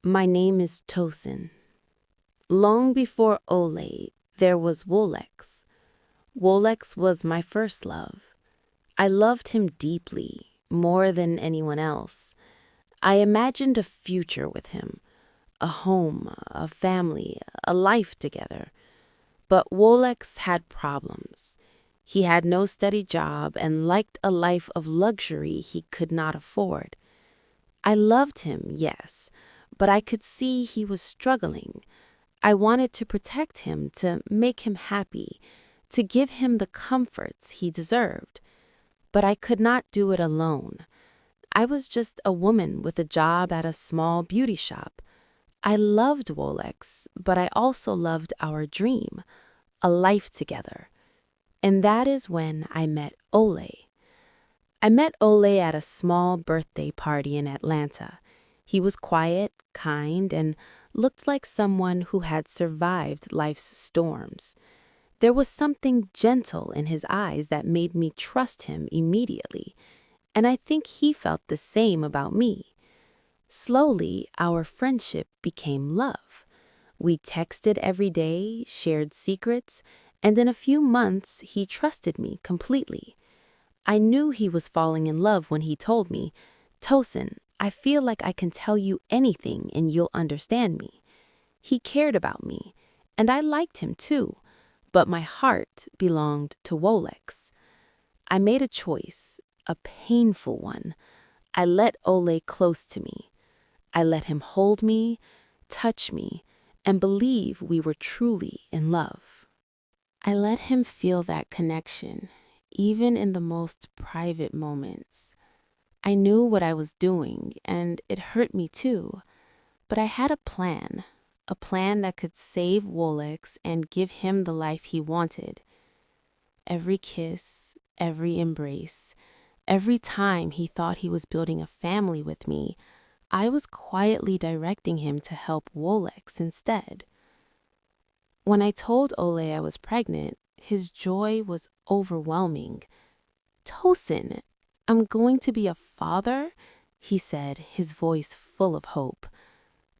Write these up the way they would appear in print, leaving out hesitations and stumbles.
My name is Tosin. Long before Ole, there was Wolex. Wolex was my first love. I loved him deeply, more than anyone else. I imagined a future with him, a home, a family, a life together. But Wolex had problems. He had no steady job and liked a life of luxury he could not afford. I loved him, yes, but I could see he was struggling. I wanted to protect him, to make him happy, to give him the comforts he deserved. But I could not do it alone. I was just a woman with a job at a small beauty shop. I loved Wolex, but I also loved our dream, a life together. And that is when I met Ole. I met Ole at a small birthday party in Atlanta. He was quiet, kind, and looked like someone who had survived life's storms. There was something gentle in his eyes that made me trust him immediately, and I think he felt the same about me. Slowly, our friendship became love. We texted every day, shared secrets, and in a few months, he trusted me completely. I knew he was falling in love when he told me, "Tosin, I feel like I can tell you anything and you'll understand me." He cared about me, and I liked him too, but my heart belonged to Wolex. I made a choice, a painful one. I let Ole close to me. I let him hold me, touch me, and believe we were truly in love. I let him feel that connection, even in the most private moments. I knew what I was doing, and it hurt me too. But I had a plan that could save Wolex and give him the life he wanted. Every kiss, every embrace, every time he thought he was building a family with me, I was quietly directing him to help Wolex instead. When I told Ole I was pregnant, his joy was overwhelming. "Tosin, I'm going to be a father," he said, his voice full of hope.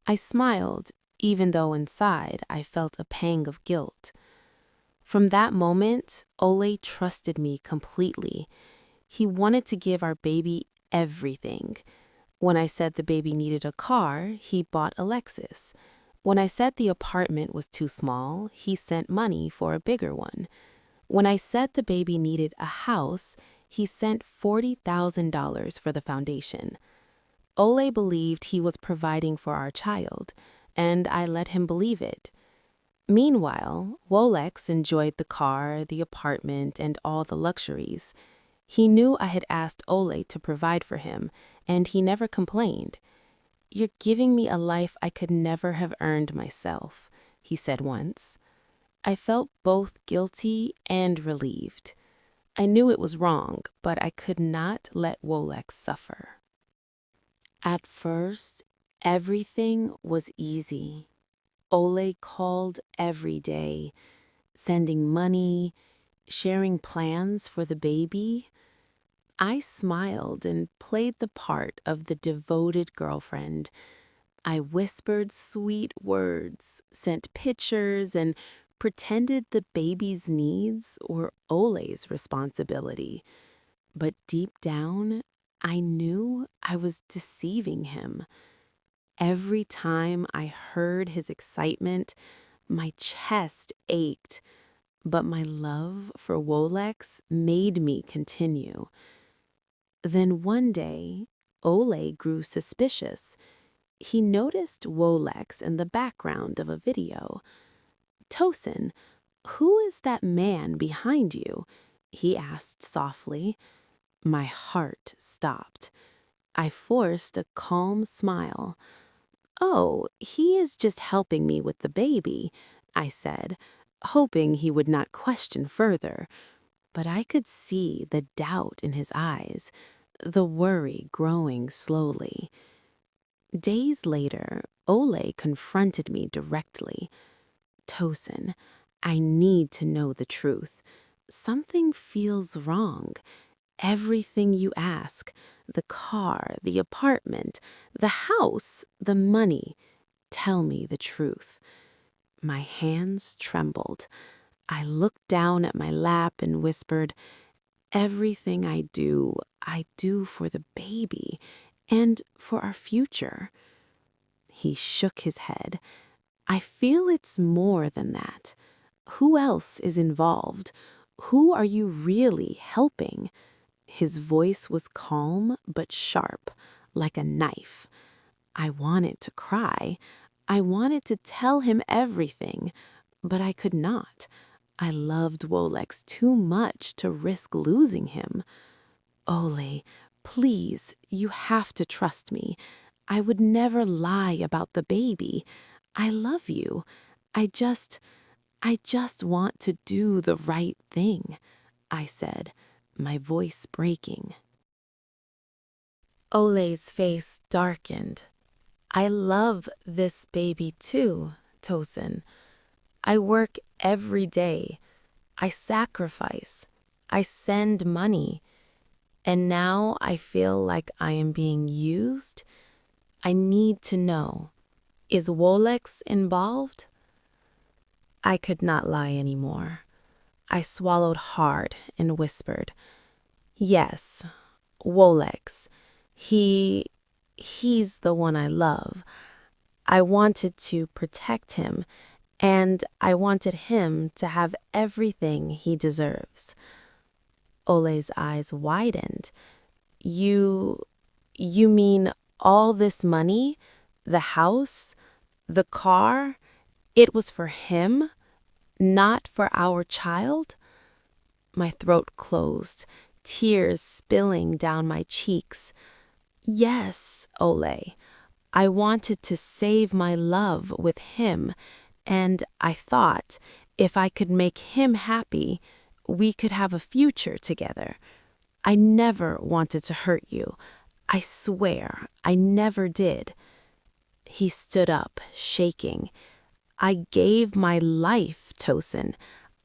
I smiled, even though inside I felt a pang of guilt. From that moment, Ole trusted me completely. He wanted to give our baby everything. When I said the baby needed a car, he bought a Lexus. When I said the apartment was too small, he sent money for a bigger one. When I said the baby needed a house, he sent $40,000 for the foundation. Ole believed he was providing for our child, and I let him believe it. Meanwhile, Wolex enjoyed the car, the apartment, and all the luxuries. He knew I had asked Ole to provide for him, and he never complained. "You're giving me a life I could never have earned myself," he said once. I felt both guilty and relieved. I knew it was wrong, but I could not let Wolex suffer. At first, everything was easy. Ole called every day, sending money, sharing plans for the baby. I smiled and played the part of the devoted girlfriend. I whispered sweet words, sent pictures, and pretended the baby's needs were Ole's responsibility. But deep down, I knew I was deceiving him. Every time I heard his excitement, my chest ached, but my love for Wolex made me continue. Then one day, Ole grew suspicious. He noticed Wolex in the background of a video. "Tosin, who is that man behind you?" he asked softly. My heart stopped. I forced a calm smile. "Oh, he is just helping me with the baby," I said, hoping he would not question further. But I could see the doubt in his eyes, the worry growing slowly. Days later, Ole confronted me directly. "Tosin, I need to know the truth. Something feels wrong. Everything you ask, the car, the apartment, the house, the money, tell me the truth." My hands trembled. I looked down at my lap and whispered, "Everything I do for the baby and for our future." He shook his head. "I feel it's more than that. Who else is involved? Who are you really helping?" His voice was calm but sharp, like a knife. I wanted to cry. I wanted to tell him everything, but I could not. I loved Wolex too much to risk losing him. "Ole, please, you have to trust me. I would never lie about the baby. I love you. I just want to do the right thing," I said, my voice breaking. Ole's face darkened. "I love this baby too, Tosin. I work every day. I sacrifice. I send money. And now I feel like I am being used. I need to know. Is Wolex involved?" I could not lie anymore. I swallowed hard and whispered, "Yes, Wolex. He's the one I love. I wanted to protect him, and I wanted him to have everything he deserves." Ole's eyes widened. You mean all this money? The house? The car? It was for him, not for our child?" My throat closed, tears spilling down my cheeks. "Yes, Ole. I wanted to save my love with him, and I thought if I could make him happy, we could have a future together. I never wanted to hurt you. I swear I never did." He stood up, shaking. "I gave my life, Tosin.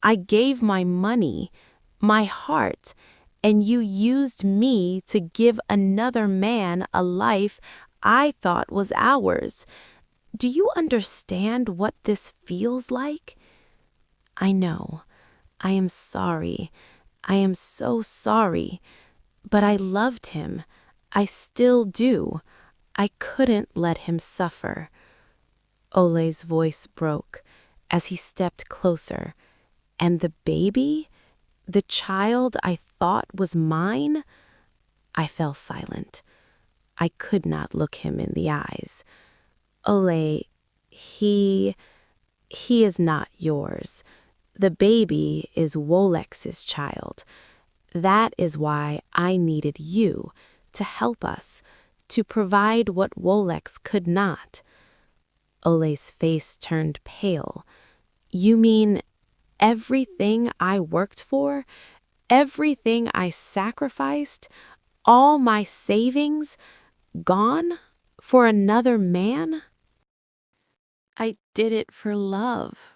I gave my money, my heart, and you used me to give another man a life I thought was ours. Do you understand what this feels like?" "I know. I am sorry. I am so sorry. But I loved him. I still do. I couldn't let him suffer." Ole's voice broke as he stepped closer. "And the baby? The child I thought was mine?" I fell silent. I could not look him in the eyes. "Ole, he is not yours. The baby is Wolex's child. That is why I needed you to help us, to provide what Wolex could not." Ole's face turned pale. "You mean everything I worked for, everything I sacrificed, all my savings, gone for another man?" "I did it for love.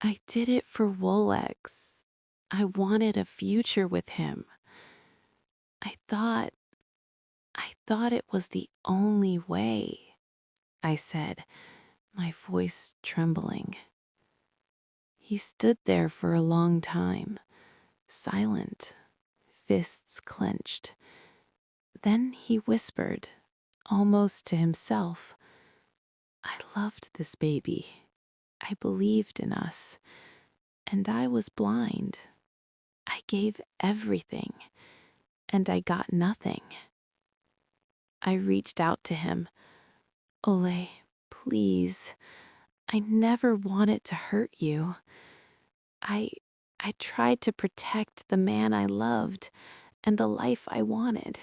I did it for Wolex. I wanted a future with him. I thought it was the only way," I said, my voice trembling. He stood there for a long time, silent, fists clenched. Then he whispered, almost to himself, "I loved this baby. I believed in us, and I was blind. I gave everything, and I got nothing." I reached out to him. "Ole, please. I never wanted to hurt you. I tried to protect the man I loved and the life I wanted.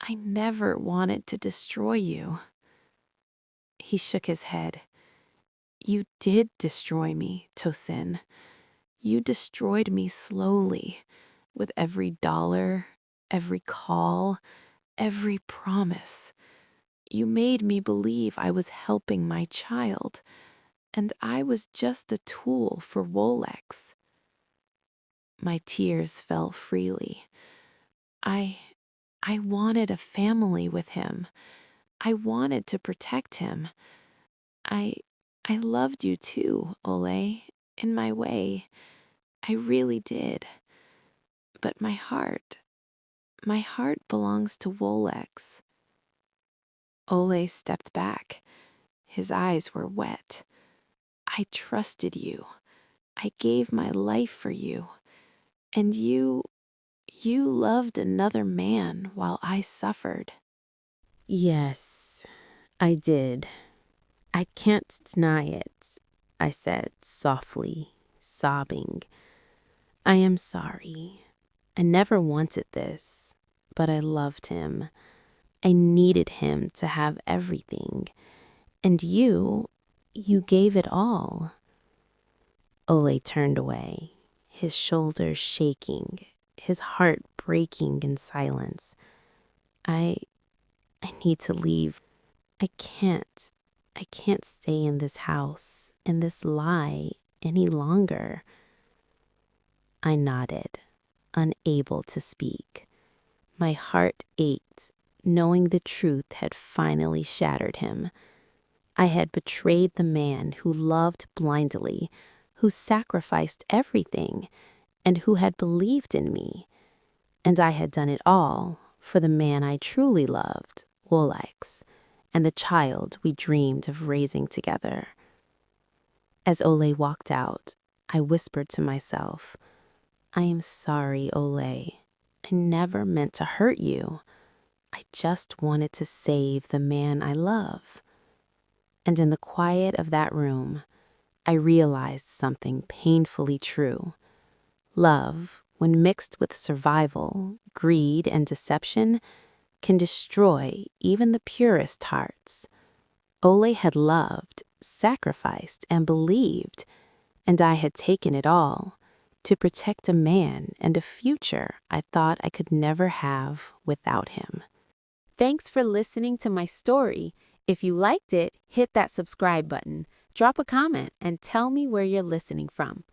I never wanted to destroy you." He shook his head. "You did destroy me, Tosin. You destroyed me slowly, with every dollar, every call, every promise. You made me believe I was helping my child, and I was just a tool for Wolex." My tears fell freely. I wanted a family with him. I wanted to protect him. I loved you too, Ole, in my way. I really did. But my heart belongs to Wolex. Ole stepped back. His eyes were wet. I trusted you. I gave my life for you. And you loved another man while I suffered. Yes, I did. I can't deny it, I said softly, sobbing. I am sorry. I never wanted this, but I loved him. I needed him to have everything. And you gave it all. Ole turned away, his shoulders shaking, his heart breaking in silence. I need to leave. I can't. I can't stay in this house, in this lie, any longer. I nodded, unable to speak. My heart ached, knowing the truth had finally shattered him. I had betrayed the man who loved blindly, who sacrificed everything, and who had believed in me. And I had done it all for the man I truly loved, Wolex, and the child we dreamed of raising together. As Ole walked out, I whispered to myself, I am sorry, Ole. I never meant to hurt you. I just wanted to save the man I love. And in the quiet of that room, I realized something painfully true. Love, when mixed with survival, greed, and deception, can destroy even the purest hearts. Ole had loved, sacrificed, and believed, and I had taken it all to protect a man and a future I thought I could never have without him. Thanks for listening to my story. If you liked it, hit that subscribe button, drop a comment, and tell me where you're listening from.